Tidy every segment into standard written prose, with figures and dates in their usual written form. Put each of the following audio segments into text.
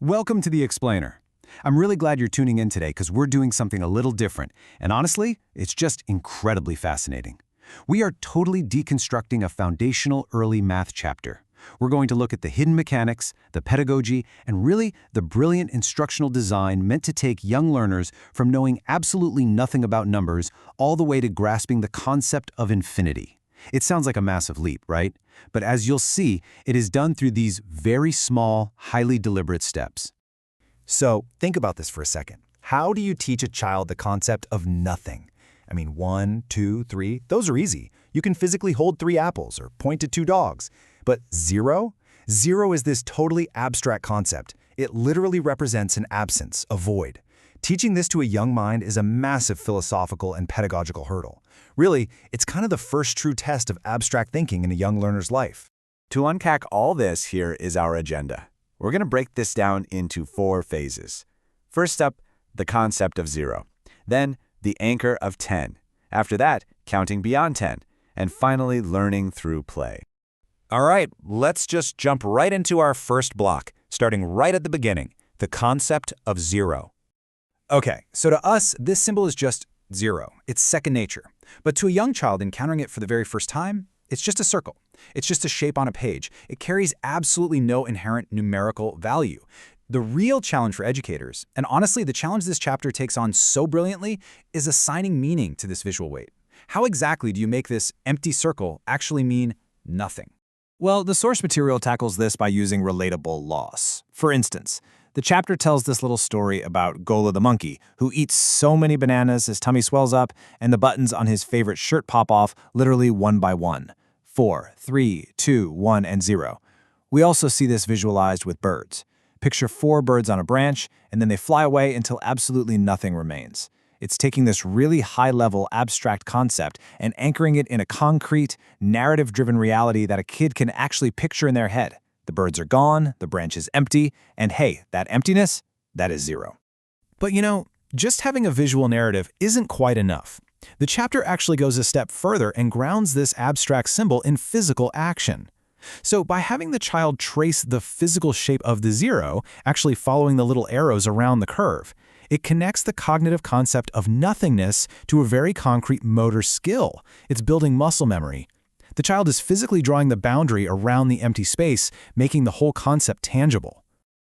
Welcome to The Explainer. I'm really glad you're tuning in today because we're doing something a little different, and honestly, it's just incredibly fascinating. We are totally deconstructing a foundational early math chapter. We're going to look at the hidden mechanics, the pedagogy, and really the brilliant instructional design meant to take young learners from knowing absolutely nothing about numbers all the way to grasping the concept of infinity. It sounds like a massive leap, right? But as you'll see, it is done through these very small, highly deliberate steps. So think about this for a second. How do you teach a child the concept of nothing? I mean, 1, 2, 3, those are easy. You can physically hold 3 apples or point to 2 dogs. But zero? Zero is this totally abstract concept. It literally represents an absence, a void. Teaching this to a young mind is a massive philosophical and pedagogical hurdle. Really, it's kind of the first true test of abstract thinking in a young learner's life. To unpack all this, here is our agenda. We're going to break this down into 4 phases. First up, the concept of 0. Then, the anchor of 10. After that, counting beyond 10. And finally, learning through play. All right, let's just jump right into our first block, starting right at the beginning, the concept of 0. Okay, so to us, this symbol is just 0. It's second nature. But to a young child encountering it for the very first time, it's just a circle. It's just a shape on a page. It carries absolutely no inherent numerical value. The real challenge for educators, and honestly the challenge this chapter takes on so brilliantly, is assigning meaning to this visual weight. How exactly do you make this empty circle actually mean nothing? Well, the source material tackles this by using relatable loss. For instance, the chapter tells this little story about Gola the monkey, who eats so many bananas his tummy swells up and the buttons on his favorite shirt pop off literally one by one. 4, 3, 2, 1, and 0. We also see this visualized with birds. Picture 4 birds on a branch, and then they fly away until absolutely nothing remains. It's taking this really high-level abstract concept and anchoring it in a concrete, narrative-driven reality that a kid can actually picture in their head. The birds are gone, the branch is empty, and hey, that emptiness, that is 0. But you know, just having a visual narrative isn't quite enough. The chapter actually goes a step further and grounds this abstract symbol in physical action. So by having the child trace the physical shape of the 0, actually following the little arrows around the curve, it connects the cognitive concept of nothingness to a very concrete motor skill. It's building muscle memory. The child is physically drawing the boundary around the empty space, making the whole concept tangible.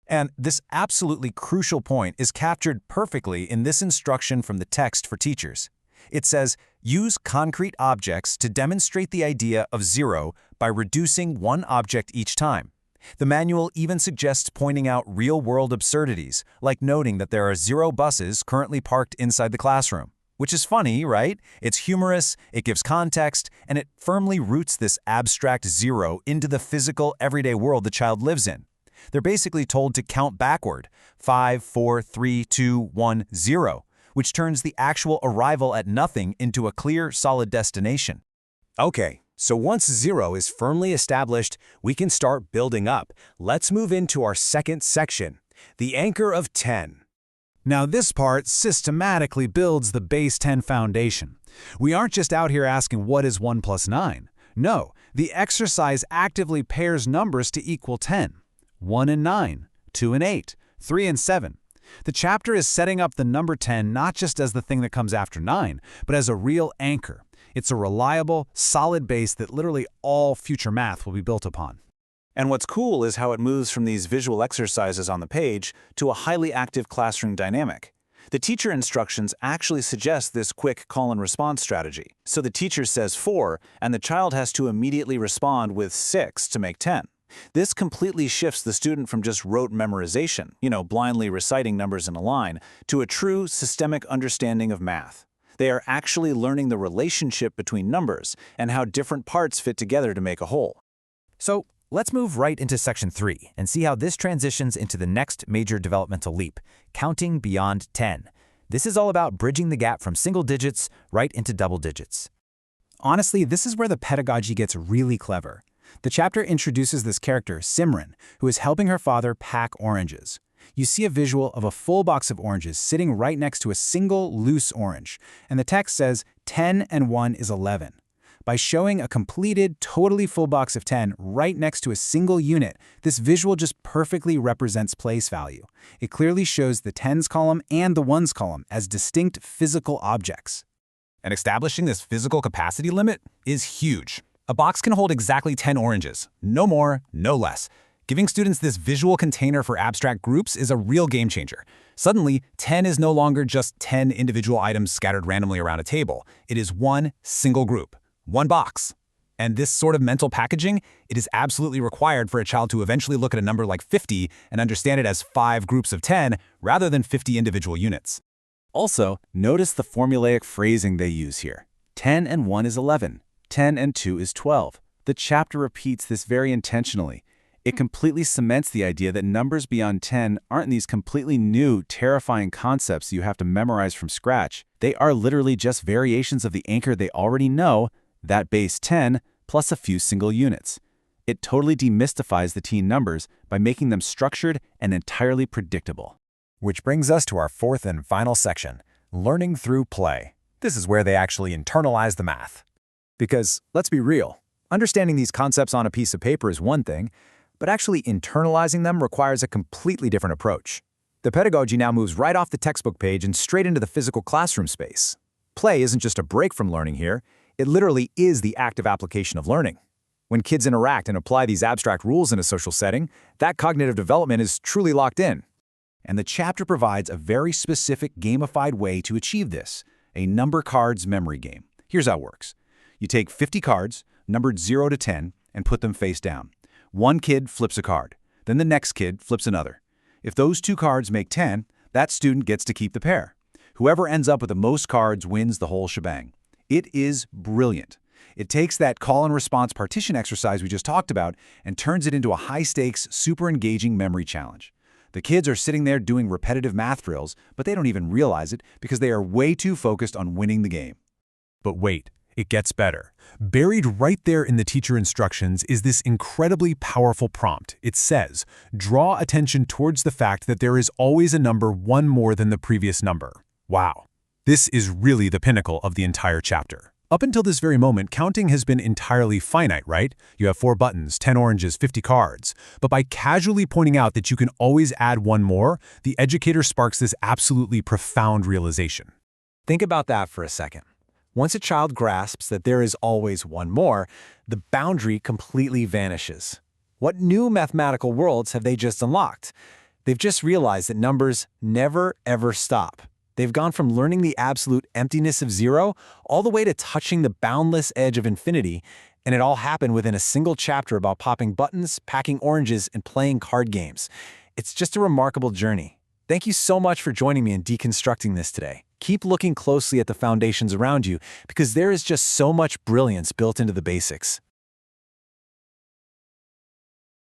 And this absolutely crucial point is captured perfectly in this instruction from the text for teachers. It says, use concrete objects to demonstrate the idea of 0 by reducing one object each time. The manual even suggests pointing out real-world absurdities, like noting that there are 0 buses currently parked inside the classroom. Which is funny, right? It's humorous, it gives context, and it firmly roots this abstract 0 into the physical, everyday world the child lives in. They're basically told to count backward, 5, 4, 3, 2, 1, 0, which turns the actual arrival at nothing into a clear, solid destination. Okay, so once 0 is firmly established, we can start building up. Let's move into our second section, the anchor of 10. Now this part systematically builds the base 10 foundation. We aren't just out here asking what is 1 plus 9. No, the exercise actively pairs numbers to equal 10. 1 and 9, 2 and 8, 3 and 7. The chapter is setting up the number 10 not just as the thing that comes after 9, but as a real anchor. It's a reliable, solid base that literally all future math will be built upon. And what's cool is how it moves from these visual exercises on the page to a highly active classroom dynamic. The teacher instructions actually suggest this quick call-and-response strategy. So the teacher says 4, and the child has to immediately respond with 6 to make 10. This completely shifts the student from just rote memorization, blindly reciting numbers in a line, to a true systemic understanding of math. They are actually learning the relationship between numbers and how different parts fit together to make a whole. So, let's move right into section 3 and see how this transitions into the next major developmental leap, counting beyond 10. This is all about bridging the gap from single digits right into double digits. Honestly, this is where the pedagogy gets really clever. The chapter introduces this character, Simran, who is helping her father pack oranges. You see a visual of a full box of oranges sitting right next to a single loose orange, and the text says 10 and 1 is 11. By showing a completed, totally full box of 10 right next to a single unit, this visual just perfectly represents place value. It clearly shows the tens column and the ones column as distinct physical objects. And establishing this physical capacity limit is huge. A box can hold exactly 10 oranges, no more, no less. Giving students this visual container for abstract groups is a real game changer. Suddenly, 10 is no longer just 10 individual items scattered randomly around a table. It is one single group, one box. And this sort of mental packaging, it is absolutely required for a child to eventually look at a number like 50 and understand it as 5 groups of 10 rather than 50 individual units. Also, notice the formulaic phrasing they use here. 10 and 1 is 11. 10 and 2 is 12. The chapter repeats this very intentionally. It completely cements the idea that numbers beyond 10 aren't these completely new, terrifying concepts you have to memorize from scratch. They are literally just variations of the anchor they already know, that base 10, plus a few single units. It totally demystifies the teen numbers by making them structured and entirely predictable. Which brings us to our fourth and final section, learning through play. This is where they actually internalize the math. Because, let's be real, understanding these concepts on a piece of paper is one thing, but actually internalizing them requires a completely different approach. The pedagogy now moves right off the textbook page and straight into the physical classroom space. Play isn't just a break from learning here, it literally is the active application of learning. When kids interact and apply these abstract rules in a social setting, that cognitive development is truly locked in. And the chapter provides a very specific gamified way to achieve this, a number cards memory game. Here's how it works. You take 50 cards, numbered 0 to 10, and put them face down. One kid flips a card, then the next kid flips another. If those two cards make 10, that student gets to keep the pair. Whoever ends up with the most cards wins the whole shebang. It is brilliant. It takes that call and response partition exercise we just talked about and turns it into a high-stakes, super engaging memory challenge. The kids are sitting there doing repetitive math drills, but they don't even realize it because they are way too focused on winning the game. But wait, it gets better. Buried right there in the teacher instructions is this incredibly powerful prompt. It says, draw attention towards the fact that there is always a number one more than the previous number. Wow. This is really the pinnacle of the entire chapter. Up until this very moment, counting has been entirely finite, right? You have 4 buttons, 10 oranges, 50 cards. But by casually pointing out that you can always add one more, the educator sparks this absolutely profound realization. Think about that for a second. Once a child grasps that there is always one more, the boundary completely vanishes. What new mathematical worlds have they just unlocked? They've just realized that numbers never, ever stop. They've gone from learning the absolute emptiness of 0 all the way to touching the boundless edge of infinity, and it all happened within a single chapter about popping buttons, packing oranges, and playing card games. It's just a remarkable journey. Thank you so much for joining me in deconstructing this today. Keep looking closely at the foundations around you because there is just so much brilliance built into the basics.